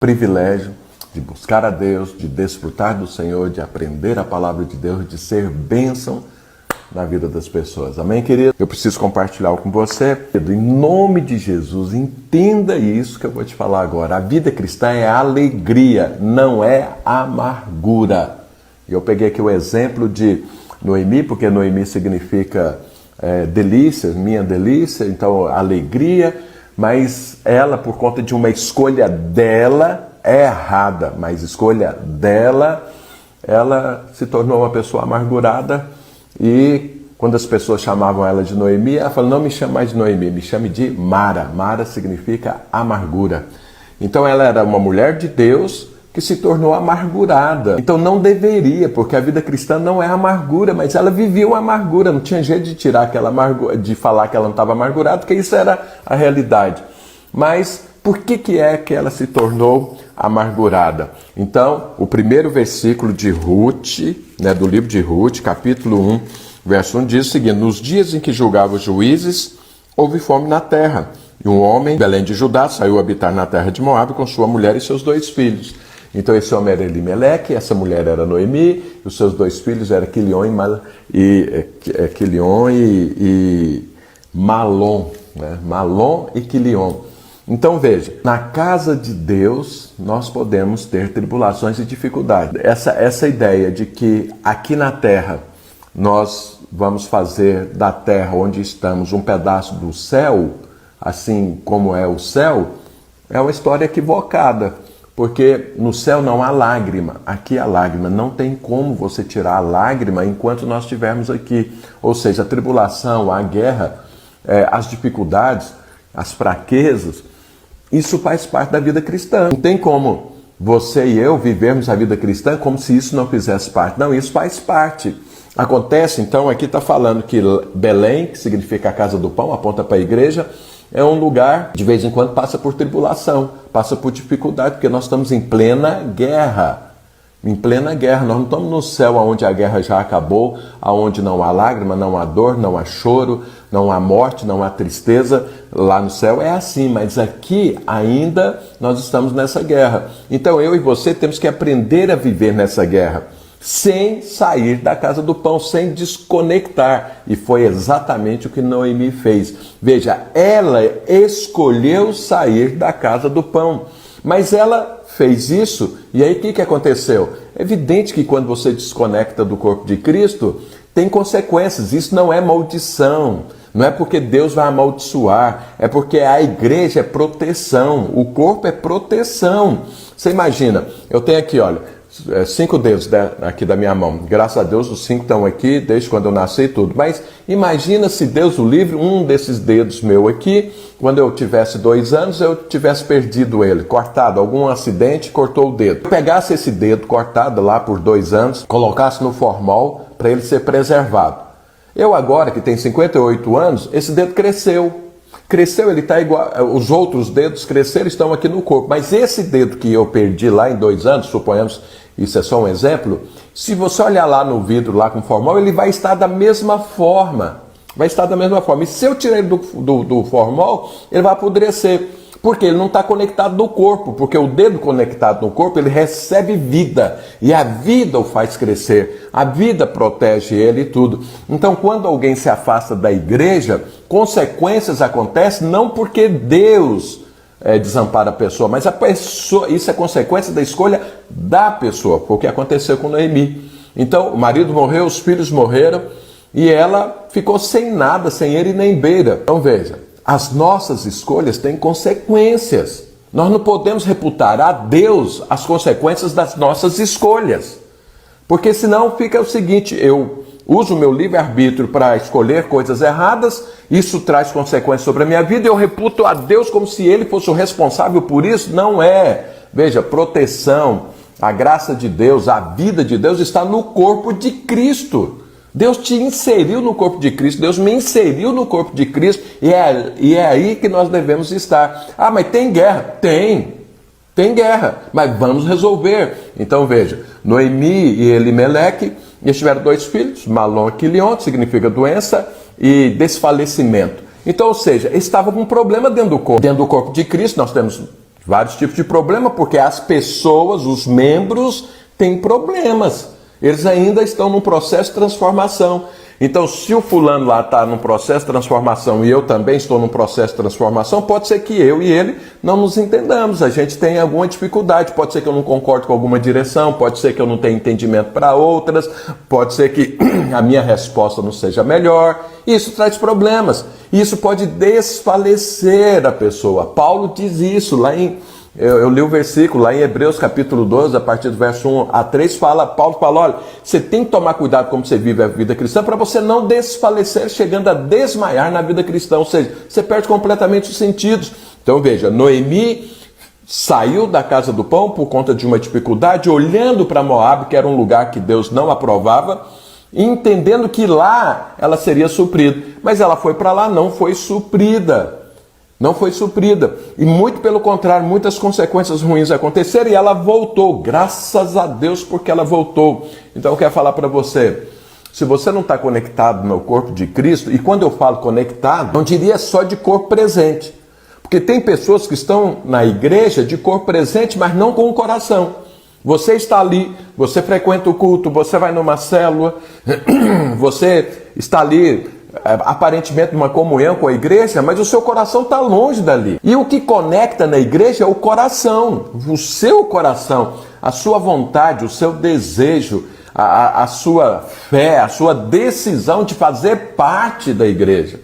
privilégio de buscar a Deus, de desfrutar do Senhor, de aprender a palavra de Deus, de ser bênção na vida das pessoas. Amém, querido? Eu preciso compartilhar algo com você. Em nome de Jesus, entenda isso que eu vou te falar agora. A vida cristã é alegria, não é amargura. Eu peguei aqui o exemplo de Noemi, porque Noemi significa delícia, minha delícia, então alegria, mas ela, por conta de uma escolha dela, é errada, mas escolha dela, ela se tornou uma pessoa amargurada. E quando as pessoas chamavam ela de Noemi, ela falou: não me chame mais de Noemi, me chame de Mara. Mara significa amargura. Então ela era uma mulher de Deus que se tornou amargurada. Então não deveria, porque a vida cristã não é amargura, mas ela vivia uma amargura, não tinha jeito de tirar aquela amargura, de falar que ela não estava amargurada, porque isso era a realidade. Mas por que é que ela se tornou amargurada? Então, o primeiro versículo de Ruth, do livro de Ruth, capítulo 1, verso 1, diz o seguinte: nos dias em que julgava os juízes, houve fome na terra, e um homem, Belém de Judá, saiu habitar na terra de Moabe com sua mulher e seus 2 filhos. Então esse homem era Elimeleque, essa mulher era Noemi, e os seus 2 filhos eram Quilion e Malom, Malom e Quilion. Então veja, na casa de Deus nós podemos ter tribulações e dificuldades. Essa ideia de que aqui na terra nós vamos fazer da terra onde estamos um pedaço do céu, assim como é o céu, é uma história equivocada. Porque no céu não há lágrima, aqui há lágrima. Não tem como você tirar a lágrima enquanto nós estivermos aqui. Ou seja, a tribulação, a guerra, as dificuldades, as fraquezas, isso faz parte da vida cristã. Não tem como você e eu vivermos a vida cristã como se isso não fizesse parte. Não, isso faz parte. Acontece, então, aqui está falando que Belém, que significa a casa do pão, aponta para a igreja, é um lugar, de vez em quando, passa por tribulação, passa por dificuldade, porque nós estamos em plena guerra. Em plena guerra. Nós não estamos no céu onde a guerra já acabou, onde não há lágrima, não há dor, não há choro, não há morte, não há tristeza. Lá no céu é assim, mas aqui ainda nós estamos nessa guerra. Então eu e você temos que aprender a viver nessa guerra, sem sair da casa do pão, sem desconectar. E foi exatamente o que Noemi fez. Veja, ela escolheu sair da casa do pão, mas ela fez isso, e aí o que aconteceu? É evidente que quando você desconecta do corpo de Cristo, tem consequências. Isso não é maldição, não é porque Deus vai amaldiçoar, é porque a igreja é proteção, o corpo é proteção. Você imagina, eu tenho aqui, olha, 5 dedos aqui da minha mão. Graças a Deus os 5 estão aqui desde quando eu nasci e tudo. Mas imagina se Deus o livre, um desses dedos meu aqui, quando eu tivesse 2 anos, eu tivesse perdido ele, cortado, algum acidente, cortou o dedo. Eu pegasse esse dedo cortado lá por 2 anos, colocasse no formol para ele ser preservado. Eu agora, que tenho 58 anos, esse dedo cresceu. Cresceu, ele está igual, os outros dedos cresceram, estão aqui no corpo. Mas esse dedo que eu perdi lá em 2 anos, suponhamos, isso é só um exemplo, se você olhar lá no vidro, lá com formol, ele vai estar da mesma forma. Vai estar da mesma forma. E se eu tirar ele do formol, ele vai apodrecer. Porque ele não está conectado no corpo. Porque o dedo conectado no corpo, ele recebe vida. E a vida o faz crescer. A vida protege ele e tudo. Então, quando alguém se afasta da igreja, consequências acontecem não porque Deus desampara a pessoa, mas a pessoa, isso é consequência da escolha da pessoa. Foi o que aconteceu com Noemi. Então, o marido morreu, os filhos morreram, e ela ficou sem nada, sem ele nem beira. Então, veja, as nossas escolhas têm consequências. Nós não podemos reputar a Deus as consequências das nossas escolhas. Porque senão fica o seguinte: eu uso o meu livre-arbítrio para escolher coisas erradas, isso traz consequências sobre a minha vida, e eu reputo a Deus como se Ele fosse o responsável por isso. Não é. Veja, proteção, a graça de Deus, a vida de Deus está no corpo de Cristo. Deus te inseriu no corpo de Cristo, Deus me inseriu no corpo de Cristo, e é aí que nós devemos estar. Ah, mas tem guerra? Tem guerra, mas vamos resolver. Então veja, Noemi e Elimeleque, eles tiveram 2 filhos, Malom e Quilion, que significa doença e desfalecimento. Então, ou seja, eles estavam com um problema dentro do corpo. Dentro do corpo de Cristo nós temos Vários tipos de problema, porque as pessoas, os membros, têm problemas. Eles ainda estão num processo de transformação. Então, se o fulano lá está num processo de transformação e eu também estou num processo de transformação, pode ser que eu e ele não nos entendamos, a gente tenha alguma dificuldade, pode ser que eu não concorde com alguma direção, pode ser que eu não tenha entendimento para outras, pode ser que a minha resposta não seja melhor. Isso traz problemas, isso pode desfalecer a pessoa. Paulo diz isso lá em... Eu li o versículo lá em Hebreus capítulo 12, a partir do verso 1 a 3, Paulo fala, olha, você tem que tomar cuidado como você vive a vida cristã para você não desfalecer, chegando a desmaiar na vida cristã, ou seja, você perde completamente os sentidos. Então veja, Noemi saiu da casa do pão por conta de uma dificuldade, olhando para Moabe, que era um lugar que Deus não aprovava, entendendo que lá ela seria suprida, mas ela foi para lá, não foi suprida. Não foi suprida. E muito pelo contrário, muitas consequências ruins aconteceram e ela voltou. Graças a Deus porque ela voltou. Então eu quero falar para você, se você não está conectado no corpo de Cristo, e quando eu falo conectado, não diria só de corpo presente. Porque tem pessoas que estão na igreja de corpo presente, mas não com o coração. Você está ali, você frequenta o culto, você vai numa célula, você está ali... aparentemente numa comunhão com a igreja, mas o seu coração está longe dali. E o que conecta na igreja é o coração, o seu coração, a sua vontade, o seu desejo, a sua fé, a sua decisão de fazer parte da igreja.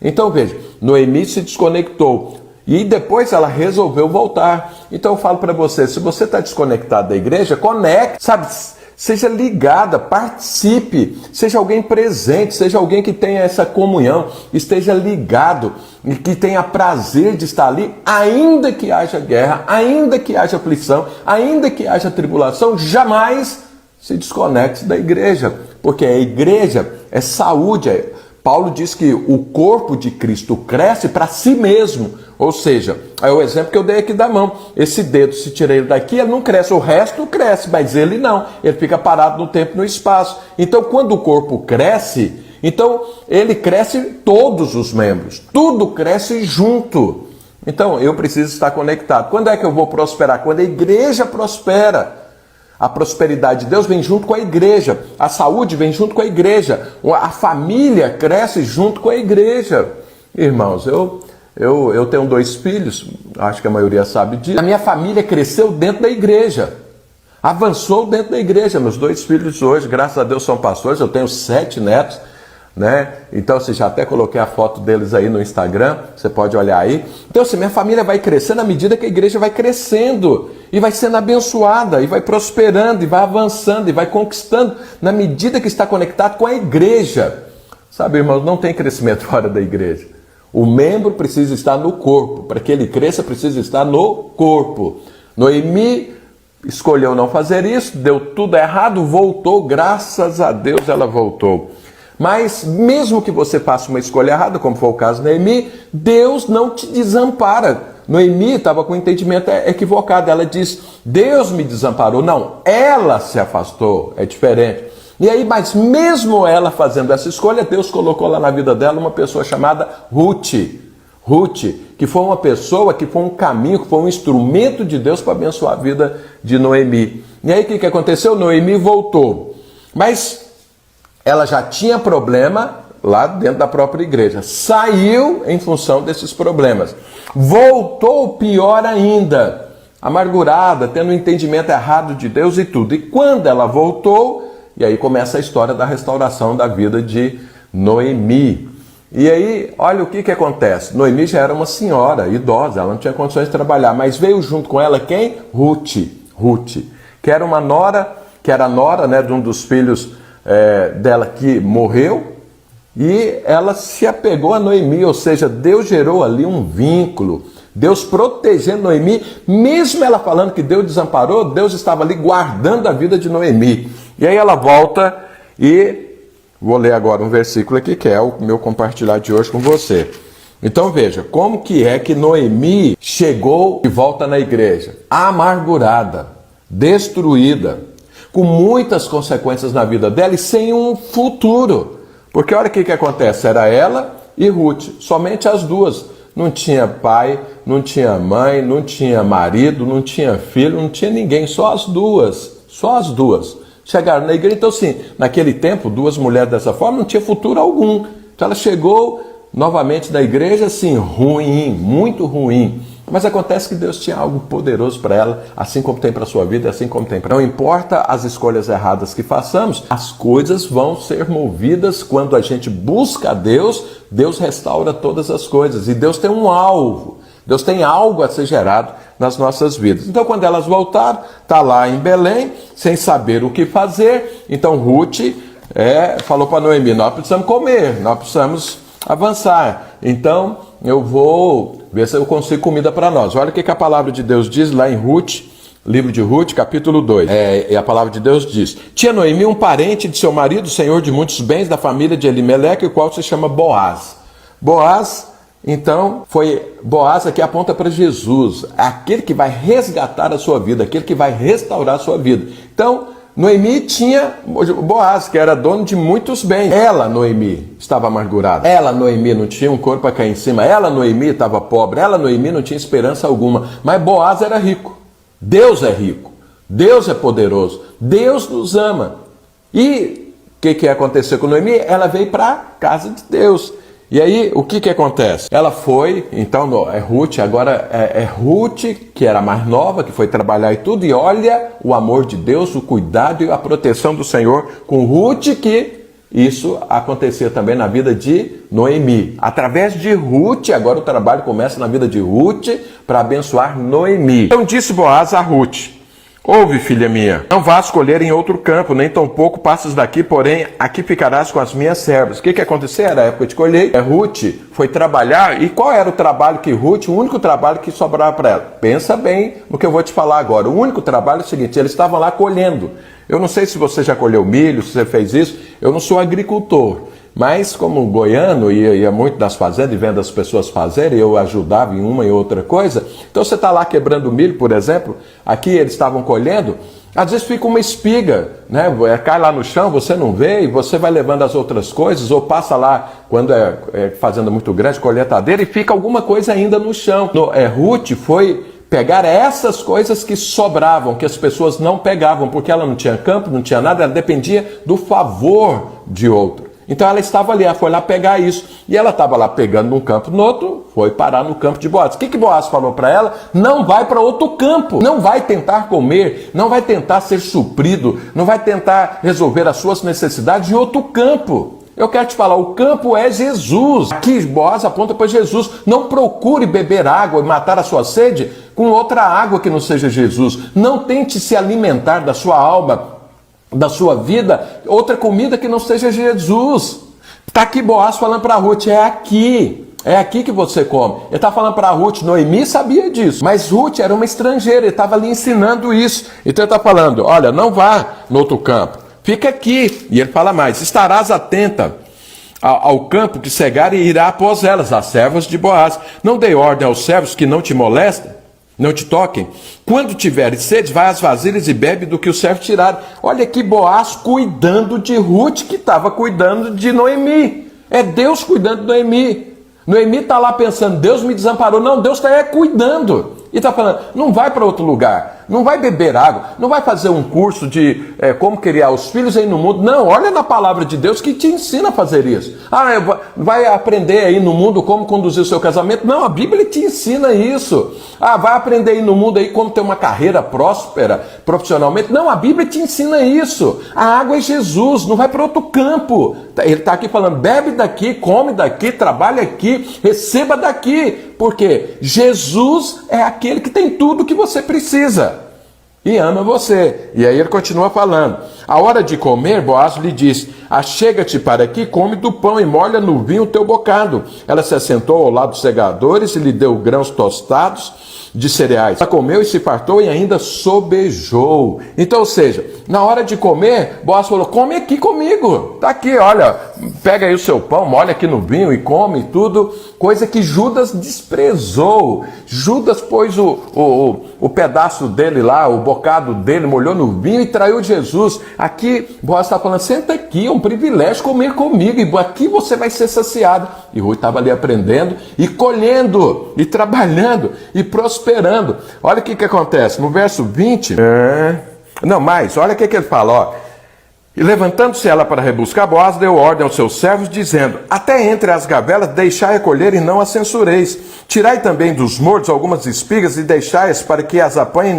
Então veja, Noemi se desconectou e depois ela resolveu voltar. Então eu falo para você, se você está desconectado da igreja, conecte, sabe? Seja ligada, participe, seja alguém presente, seja alguém que tenha essa comunhão, esteja ligado e que tenha prazer de estar ali, ainda que haja guerra, ainda que haja aflição, ainda que haja tribulação, jamais se desconecte da igreja, porque a igreja é saúde. Paulo diz que o corpo de Cristo cresce para si mesmo, ou seja, é o exemplo que eu dei aqui da mão. Esse dedo, se tirar ele daqui, ele não cresce, o resto cresce, mas ele não, ele fica parado no tempo e no espaço. Então, quando o corpo cresce, então ele cresce todos os membros, tudo cresce junto. Então, eu preciso estar conectado. Quando é que eu vou prosperar? Quando a igreja prospera. A prosperidade de Deus vem junto com a igreja, a saúde vem junto com a igreja, a família cresce junto com a igreja. Irmãos, eu tenho 2 filhos, acho que a maioria sabe disso. A minha família cresceu dentro da igreja, avançou dentro da igreja. Meus 2 filhos hoje, graças a Deus, são pastores, eu tenho 7 netos, né? Então, você já até coloquei a foto deles aí no Instagram, você pode olhar aí. Então, assim, minha família vai crescendo à medida que a igreja vai crescendo e vai sendo abençoada, e vai prosperando, e vai avançando, e vai conquistando na medida que está conectado com a igreja. Sabe, irmãos, não tem crescimento fora da igreja. O membro precisa estar no corpo, para que ele cresça precisa estar no corpo. Noemi escolheu não fazer isso, deu tudo errado, voltou, graças a Deus ela voltou. Mas mesmo que você faça uma escolha errada, como foi o caso de Noemi, Deus não te desampara. Noemi estava com um entendimento equivocado. Ela diz, Deus me desamparou. Não, ela se afastou, é diferente. E aí, mas mesmo ela fazendo essa escolha, Deus colocou lá na vida dela uma pessoa chamada Ruth. Ruth, que foi uma pessoa, que foi um caminho, que foi um instrumento de Deus para abençoar a vida de Noemi. E aí o que aconteceu? Noemi voltou. Mas ela já tinha problema lá dentro da própria igreja. Saiu em função desses problemas. Voltou pior ainda, amargurada, tendo um entendimento errado de Deus e tudo. E quando ela voltou, e aí começa a história da restauração da vida de Noemi. E aí, olha o que acontece. Noemi já era uma senhora, idosa, ela não tinha condições de trabalhar, mas veio junto com ela quem? Ruth, que era uma nora, que era nora, né, de um dos filhos dela que morreu, e ela se apegou a Noemi, ou seja, Deus gerou ali um vínculo, Deus protegendo Noemi, mesmo ela falando que Deus desamparou, Deus estava ali guardando a vida de Noemi. E aí ela volta e vou ler agora um versículo aqui, que é o meu compartilhar de hoje com você. Então veja, como que é que Noemi chegou e volta na igreja? Amargurada, destruída, com muitas consequências na vida dela e sem um futuro. Porque olha o que acontece, era ela e Ruth, somente as duas. Não tinha pai, não tinha mãe, não tinha marido, não tinha filho, não tinha ninguém, só as duas. Chegaram na igreja, então assim, naquele tempo, duas mulheres dessa forma não tinha futuro algum. Então ela chegou novamente da igreja, assim, ruim, muito ruim. Mas acontece que Deus tinha algo poderoso para ela, assim como tem para a sua vida, assim como tem para ela. Não importa as escolhas erradas que façamos, as coisas vão ser movidas quando a gente busca a Deus, Deus restaura todas as coisas. E Deus tem um alvo, Deus tem algo a ser gerado nas nossas vidas. Então quando elas voltaram, está lá em Belém, sem saber o que fazer. Então Ruth falou para Noemi, nós precisamos comer, nós precisamos avançar. Então eu vou ver se eu consigo comida para nós. Olha o que a palavra de Deus diz lá em Ruth, livro de Ruth, capítulo 2. E a palavra de Deus diz: tinha Noemi um parente de seu marido, senhor de muitos bens, da família de Elimeleque, o qual se chama Boaz. Boaz, então, Boaz aqui aponta para Jesus, aquele que vai resgatar a sua vida, aquele que vai restaurar a sua vida. Então, Noemi tinha Boaz, que era dono de muitos bens. Ela, Noemi, estava amargurada. Ela, Noemi, não tinha um corpo para cair em cima. Ela, Noemi, estava pobre. Ela, Noemi, não tinha esperança alguma. Mas Boaz era rico. Deus é rico. Deus é poderoso. Deus nos ama. E o que aconteceu com Noemi? Ela veio para a casa de Deus. E aí, o que acontece? Ela foi, então, Ruth, agora é Ruth, que era mais nova, que foi trabalhar e tudo, e olha o amor de Deus, o cuidado e a proteção do Senhor com Ruth, que isso acontecia também na vida de Noemi. Através de Ruth, agora o trabalho começa na vida de Ruth para abençoar Noemi. Então disse Boaz a Ruth: ouve, filha minha, não vás colher em outro campo, nem tampouco passes daqui, porém aqui ficarás com as minhas servas. O que aconteceu? Era a época de colheita. Ruth foi trabalhar, e qual era o trabalho que Ruth, o único trabalho que sobrava para ela? Pensa bem no que eu vou te falar agora. O único trabalho é o seguinte: eles estavam lá colhendo. Eu não sei se você já colheu milho, se você fez isso, eu não sou agricultor. Mas como goiano, ia muito nas fazendas e vendo as pessoas fazerem, eu ajudava em uma e outra coisa. Então você está lá quebrando milho, por exemplo, aqui eles estavam colhendo, às vezes fica uma espiga, né? Cai lá no chão, você não vê, e você vai levando as outras coisas, ou passa lá, quando é fazenda muito grande, colheitadeira, e fica alguma coisa ainda no chão. Ruth foi pegar essas coisas que sobravam, que as pessoas não pegavam, porque ela não tinha campo, não tinha nada, ela dependia do favor de outro. Então ela estava ali, ela foi lá pegar isso. E ela estava lá pegando num campo, no outro, foi parar no campo de Boaz. O que Boaz falou para ela? Não vai para outro campo. Não vai tentar comer, não vai tentar ser suprido, não vai tentar resolver as suas necessidades em outro campo. Eu quero te falar, o campo é Jesus. Aqui Boaz aponta para Jesus. Não procure beber água e matar a sua sede com outra água que não seja Jesus. Não tente se alimentar da sua alma, da sua vida, outra comida que não seja Jesus. Está aqui Boaz falando para Ruth: é aqui que você come. Ele está falando para Ruth, Noemi sabia disso, mas Ruth era uma estrangeira, ele estava ali ensinando isso. Então ele está falando: olha, não vá no outro campo, fica aqui. E ele fala mais: estarás atenta ao campo que cegar e irá após elas, as servas de Boaz. Não dei ordem aos servos que não te molestem, não te toquem. Quando tiveres sede, vai às vasilhas e bebe do que o servo tirar. Olha aqui Boaz cuidando de Ruth, que estava cuidando de Noemi. É Deus cuidando de Noemi. Noemi está lá pensando: Deus me desamparou. Não, Deus está cuidando. E está falando: não vai para outro lugar, não vai beber água, não vai fazer um curso de como criar os filhos aí no mundo. Não, olha na palavra de Deus que te ensina a fazer isso. Vai aprender aí no mundo como conduzir o seu casamento. Não, a Bíblia te ensina isso. Vai aprender aí no mundo aí como ter uma carreira próspera profissionalmente. Não, a Bíblia te ensina isso. A água é Jesus, não vai para outro campo. Ele está aqui falando: bebe daqui, come daqui, trabalha aqui, receba daqui. Porque Jesus é aquele que tem tudo que você precisa e ama você. E aí ele continua falando: a hora de comer, Boaz lhe disse: achega-te para aqui, come do pão e molha no vinho o teu bocado. Ela se assentou ao lado dos segadores e lhe deu grãos tostados de cereais. Ela comeu e se fartou e ainda sobejou. Então, ou seja, na hora de comer, Boaz falou: come aqui comigo. Tá aqui, olha, pega aí o seu pão, molha aqui no vinho e come tudo. Coisa que Judas desprezou. Judas pôs o pedaço dele lá, o bocado dele, molhou no vinho e traiu Jesus. aqui, Boaz está falando, senta aqui, é um privilégio comer comigo, e aqui você vai ser saciado. E Ruth estava ali aprendendo, e colhendo, e trabalhando, e prosperando. Olha o que acontece, no verso 20, olha o que ele fala, ó. E levantando-se ela para rebuscar, Boaz deu ordem aos seus servos, dizendo, até entre as gavelas deixai recolher e não as censureis. Tirai também dos mortos algumas espigas e deixai-as para que as apanhem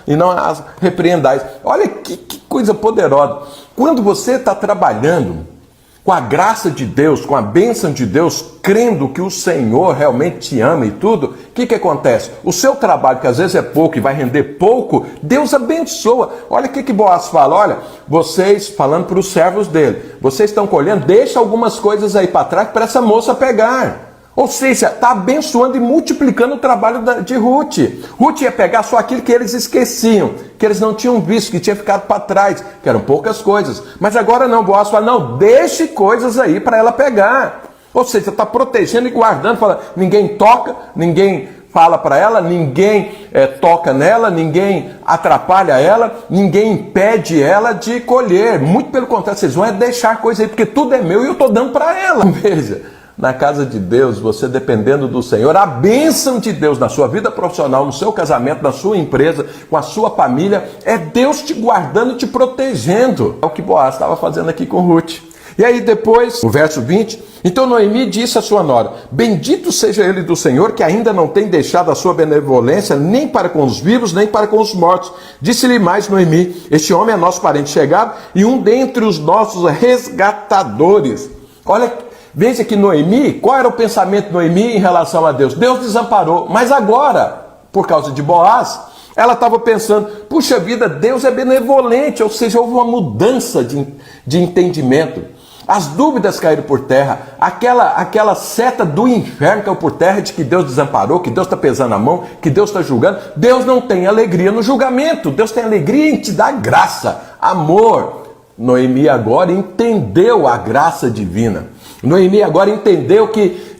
e não as repreendais. Olha que coisa poderosa. Quando você está trabalhando com a graça de Deus, com a bênção de Deus, crendo que o Senhor realmente te ama e tudo, o que acontece? O seu trabalho, que às vezes é pouco e vai render pouco, Deus abençoa. Olha o que Boaz fala, olha, vocês, falando para os servos dele, vocês estão colhendo, deixa algumas coisas aí para trás para essa moça pegar. Ou seja, está abençoando e multiplicando o trabalho de Ruth. Ruth ia pegar só aquilo que eles esqueciam, que eles não tinham visto, que tinha ficado para trás, que eram poucas coisas. Mas agora não, Boaz fala, não, deixe coisas aí para ela pegar. Ou seja, está protegendo e guardando, fala, ninguém toca, ninguém fala para ela, ninguém toca nela, ninguém atrapalha ela, ninguém impede ela de colher. Muito pelo contrário, vocês vão deixar coisa aí, porque tudo é meu e eu estou dando para ela. Veja. Na casa de Deus, você dependendo do Senhor, a bênção de Deus na sua vida profissional, no seu casamento, na sua empresa, com a sua família, é Deus te guardando e te protegendo. É o que Boaz estava fazendo aqui com Ruth. E aí depois, no verso 20, então Noemi disse à sua nora, bendito seja ele do Senhor, que ainda não tem deixado a sua benevolência, nem para com os vivos, nem para com os mortos. Disse-lhe mais Noemi, este homem é nosso parente chegado e um dentre os nossos resgatadores. Olha, veja que Noemi, qual era o pensamento de Noemi em relação a Deus? Deus desamparou, mas agora, por causa de Boaz, ela estava pensando, puxa vida, Deus é benevolente, ou seja, houve uma mudança de entendimento. As dúvidas caíram por terra, aquela seta do inferno caiu por terra de que Deus desamparou, que Deus está pesando a mão, que Deus está julgando. Deus não tem alegria no julgamento, Deus tem alegria em te dar graça, amor. Noemi agora entendeu a graça divina. Noemi agora entendeu que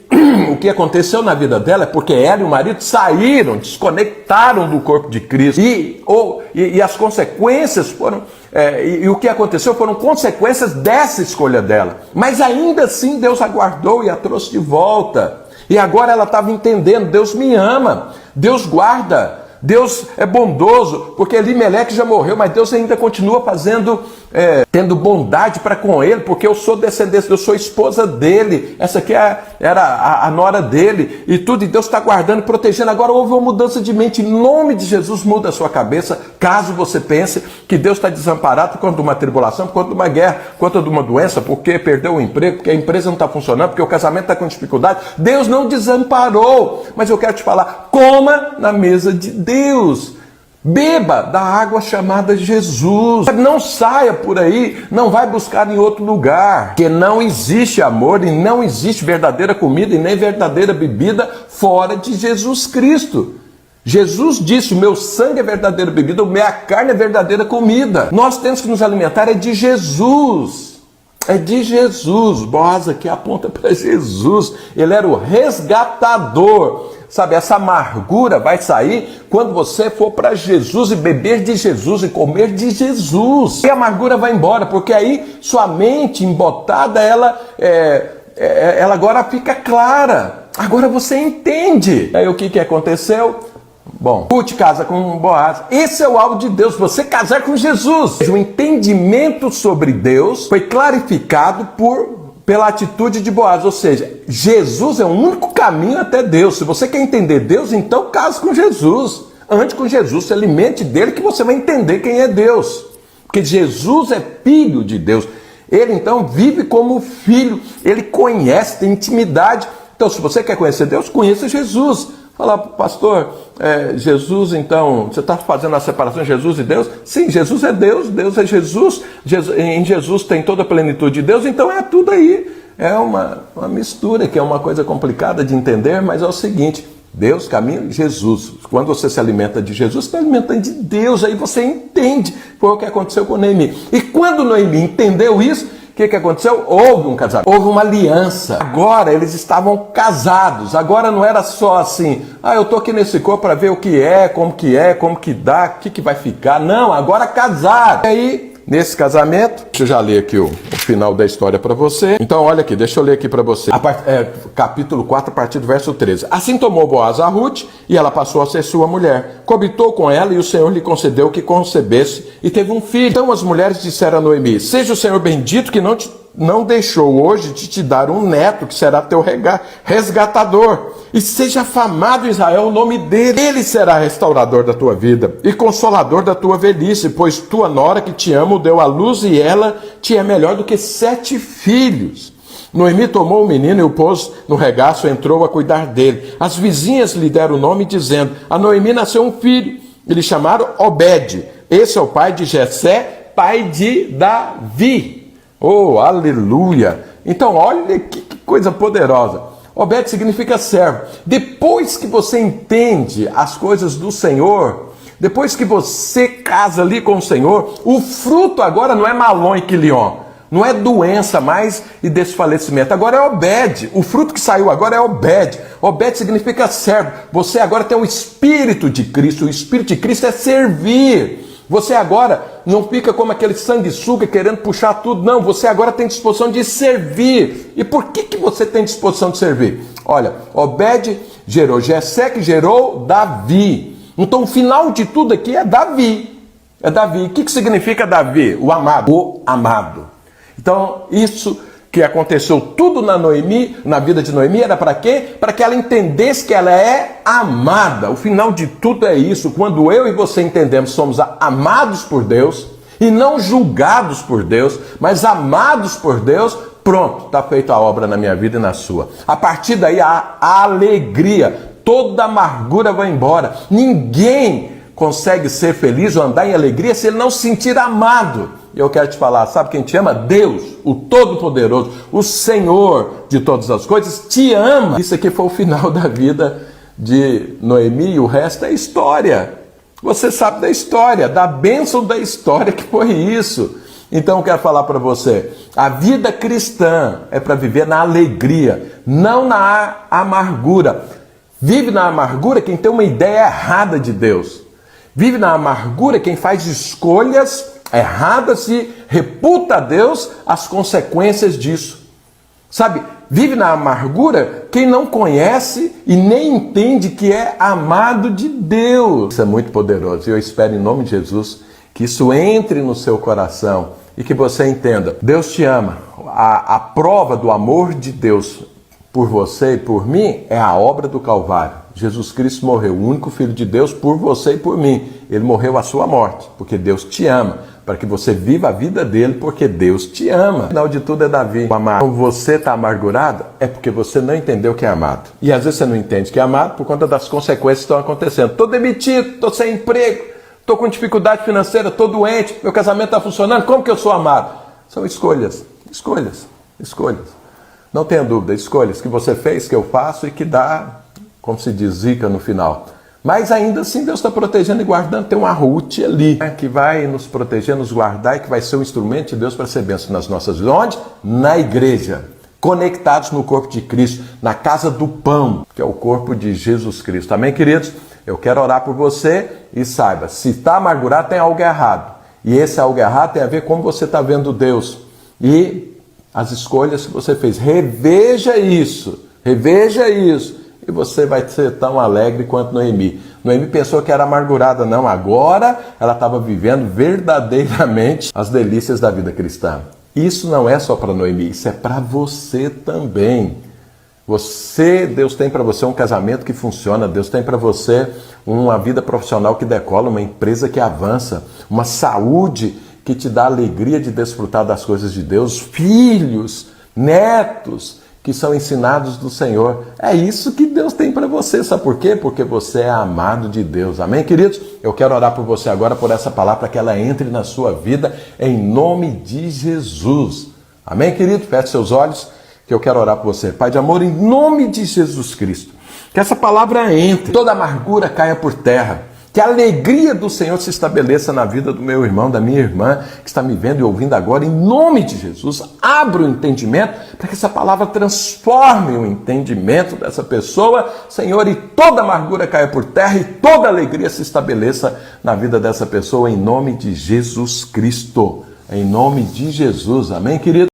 o que aconteceu na vida dela é porque ela e o marido saíram, desconectaram do corpo de Cristo. E as consequências foram, e o que aconteceu foram consequências dessa escolha dela. Mas ainda assim Deus a guardou e a trouxe de volta. E agora ela estava entendendo, Deus me ama, Deus guarda, Deus é bondoso, porque Elimeleque já morreu, mas Deus ainda continua tendo bondade para com ele, porque eu sou descendente, eu sou esposa dele, essa aqui era a nora dele, e tudo, e Deus está guardando, protegendo. Agora houve uma mudança de mente, em nome de Jesus, muda a sua cabeça, caso você pense que Deus está desamparado por conta de uma tribulação, por conta de uma guerra, por conta de uma doença, porque perdeu o emprego, porque a empresa não está funcionando, porque o casamento está com dificuldade. Deus não desamparou, mas eu quero te falar, coma na mesa de Deus, beba da água chamada Jesus, não saia por aí, não vai buscar em outro lugar, porque não existe amor e não existe verdadeira comida e nem verdadeira bebida fora de Jesus Cristo. Jesus disse, o meu sangue é verdadeira bebida, a minha carne é verdadeira comida. Nós temos que nos alimentar de Jesus. É de Jesus. Boaz aqui aponta para Jesus. Ele era o resgatador. Sabe, essa amargura vai sair quando você for para Jesus e beber de Jesus e comer de Jesus. E a amargura vai embora, porque aí sua mente embotada, ela agora fica clara. Agora você entende. Aí o que aconteceu? Bom, Ruth casa com Boaz. Esse é o alvo de Deus, você casar com Jesus. O entendimento sobre Deus foi clarificado pela atitude de Boaz, ou seja, Jesus é o único caminho até Deus. Se você quer entender Deus, então case com Jesus. Ande com Jesus, se alimente dele, que você vai entender quem é Deus. Porque Jesus é filho de Deus. Ele então vive como filho, ele conhece, tem intimidade. Então, se você quer conhecer Deus, conheça Jesus. Fala, pastor, Jesus, então, você está fazendo a separação de Jesus e Deus? Sim, Jesus é Deus, Deus é Jesus, em Jesus tem toda a plenitude de Deus, então é tudo aí. É uma mistura, que é uma coisa complicada de entender, mas é o seguinte, Deus, caminho, Jesus. Quando você se alimenta de Jesus, você está alimentando de Deus, aí você entende. Foi o que aconteceu com Noemi. E quando Noemi entendeu isso, o que aconteceu? Houve um casamento, houve uma aliança. Agora eles estavam casados. Agora não era só assim, eu estou aqui nesse corpo para ver o que é, como que dá, o que vai ficar. Não, agora casaram. E aí nesse casamento, deixa eu já ler aqui o final da história para você. Então olha aqui, deixa eu ler aqui para você. Capítulo 4, a partir do verso 13. Assim tomou Boaz a Ruth, e ela passou a ser sua mulher. Coabitou com ela, e o Senhor lhe concedeu que concebesse, e teve um filho. Então as mulheres disseram a Noemi: seja o Senhor bendito que não deixou hoje de te dar um neto que será teu resgatador. E seja afamado Israel o nome dele. Ele será restaurador da tua vida e consolador da tua velhice, pois tua nora que te amo deu à luz e ela te é melhor do que 7 filhos. Noemi tomou o menino e o pôs no regaço e entrou a cuidar dele. As vizinhas lhe deram o nome dizendo: a Noemi nasceu um filho. E lhe chamaram Obed. Esse é o pai de Jessé, pai de Davi. Oh, aleluia! Então, olha que coisa poderosa. Obed significa servo. Depois que você entende as coisas do Senhor, depois que você casa ali com o Senhor, o fruto agora não é Malom e Quilion, não é doença mais e desfalecimento. Agora é Obed. O fruto que saiu agora é Obed. Obed significa servo. Você agora tem o Espírito de Cristo. O Espírito de Cristo é servir. Você agora não fica como aquele sanguessuga querendo puxar tudo. Não, você agora tem disposição de servir. E por que você tem disposição de servir? Olha, Obed gerou Jessé, que gerou Davi. Então o final de tudo aqui é Davi. É Davi. O que significa Davi? O amado. O amado. Então isso que aconteceu tudo na Noemi, na vida de Noemi, era para quê? Para que ela entendesse que ela é amada. O final de tudo é isso. Quando eu e você entendemos, somos amados por Deus e não julgados por Deus, mas amados por Deus, pronto, está feita a obra na minha vida e na sua. A partir daí a alegria, toda amargura vai embora. Ninguém consegue ser feliz ou andar em alegria se ele não se sentir amado. E eu quero te falar, sabe quem te ama? Deus, o Todo-Poderoso, o Senhor de todas as coisas, te ama. Isso aqui foi o final da vida de Noemi e o resto é história. Você sabe da história, da bênção da história que foi isso. Então eu quero falar para você, a vida cristã é para viver na alegria, não na amargura. Vive na amargura quem tem uma ideia errada de Deus. Vive na amargura quem faz escolhas erradas e reputa a Deus as consequências disso. Sabe, vive na amargura quem não conhece e nem entende que é amado de Deus. Isso é muito poderoso e eu espero em nome de Jesus que isso entre no seu coração e que você entenda. Deus te ama. A prova do amor de Deus por você e por mim é a obra do Calvário. Jesus Cristo morreu, o único Filho de Deus, por você e por mim. Ele morreu a sua morte, porque Deus te ama, para que você viva a vida dele, porque Deus te ama. O final de tudo é Davi, o amado. Quando você está amargurado, é porque você não entendeu que é amado. E às vezes você não entende que é amado por conta das consequências que estão acontecendo. Estou demitido, estou sem emprego, estou com dificuldade financeira, estou doente, meu casamento está funcionando, como que eu sou amado? São escolhas, escolhas, escolhas. Não tenha dúvida, escolhas que você fez, que eu faço e que dá, como se diz, zica no final. Mas ainda assim Deus está protegendo e guardando. Tem uma Ruth ali, né, que vai nos proteger, nos guardar e que vai ser um instrumento de Deus para ser bênção nas nossas vidas. Onde? Na igreja. Conectados no corpo de Cristo, na casa do pão, que é o corpo de Jesus Cristo. Amém, queridos? Eu quero orar por você e saiba, se está amargurado tem algo errado. E esse algo errado tem a ver com como você está vendo Deus. E as escolhas que você fez. Reveja isso. Reveja isso. E você vai ser tão alegre quanto Noemi. Noemi pensou que era amargurada. Não, agora ela estava vivendo verdadeiramente as delícias da vida cristã. Isso não é só para Noemi, isso é para você também. Deus tem para você um casamento que funciona, Deus tem para você uma vida profissional que decola, uma empresa que avança, uma saúde que te dá alegria de desfrutar das coisas de Deus, filhos, netos que são ensinados do Senhor. É isso que Deus tem para você, sabe por quê? Porque você é amado de Deus. Amém, queridos? Eu quero orar por você agora, por essa palavra, para que ela entre na sua vida, em nome de Jesus. Amém, querido? Feche seus olhos, que eu quero orar por você. Pai de amor, em nome de Jesus Cristo, que essa palavra entre, toda amargura caia por terra, que a alegria do Senhor se estabeleça na vida do meu irmão, da minha irmã, que está me vendo e ouvindo agora, em nome de Jesus. Abra o entendimento para que essa palavra transforme o entendimento dessa pessoa, Senhor, e toda amargura caia por terra e toda alegria se estabeleça na vida dessa pessoa, em nome de Jesus Cristo. em nome de Jesus. Amém, querido?